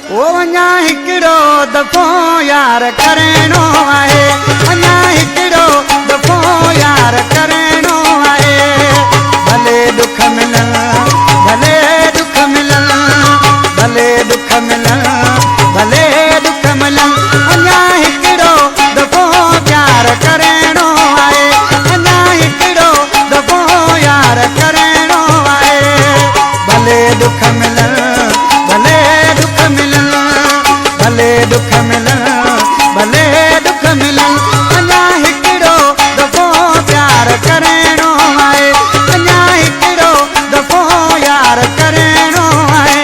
ओ अञा हिकिड़ो दफ़ो यार करणो आहे, अञा हिकिड़ो दफ़ो यार करणो आहे। भले दुख मिलनि, भले दुख मिलनि, भले दुख मिलनि, भले दुख मिलनि, अञा हिकिड़ो दफ़ो प्यार करणो आहे, अञा हिकिड़ो दफ़ो यार करणो आहे। भले दुख मिलनि, भले दुख मिलनि, भले दुख मिलनि, भले दुख मिलनि, अञा हिकिड़ो दफ़ो प्यार करणो आहे, अञा हिकिड़ो दफ़ो यार करणो आहे।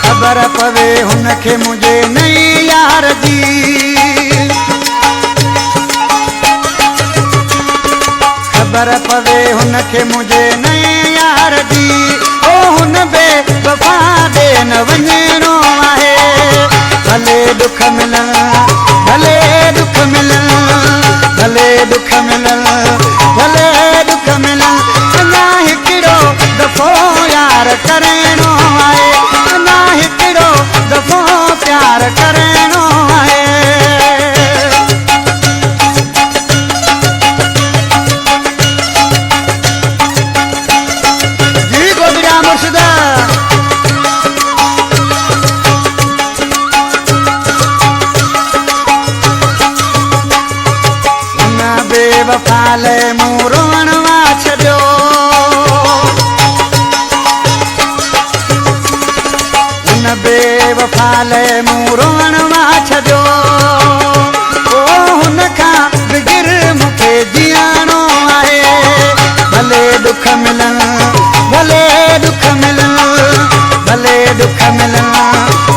ख़बर पवे हुनखे मुंहिंजे नई यार जी, ख़बर पवे हुनखे मुंहिंजे नई यार जी, ओ हुन बेवफ़ा ॾे न वञिणो आहे। भले दुख मिलनि, भले दुख मिलनि, भले दुख मिलनि, भले दुख मिलनि, अञा हिकिड़ो दफ़ो यार करणो आहे, अञा हिकिड़ो दफ़ो प्यार करणो आहे। जी गोबिया मुर्शिद हुन बेवफ़ा लाइ मूं रोअण वा छॾियो, हुन बेवफ़ा लाइ मूं रोअण वा छॾियो, ओ हुन खां बिगिर मूंखे जीअणो आहे। भले दुख मिलनि, भले दुख मिलनि, भले दुख मिलनि,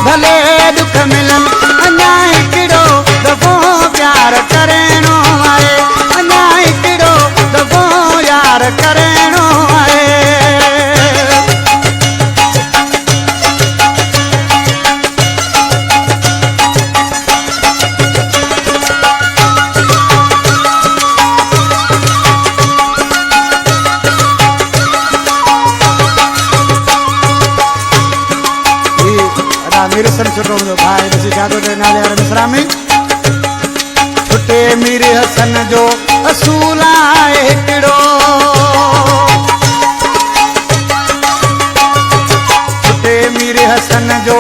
भले दुख मिलनि, अञा हिकिड़ो दफ़ो प्यार करणो आहे, अञा हिकिड़ो दफ़ो यार करणो आहे। मीर हसन छुटो मुंहिंजो भाउ ॾिसी छा थो चए नाले वारे मिसरा में, छुटे मीर हसन जो असूल आहे हिकिड़ो, छुटे मीर हसन जो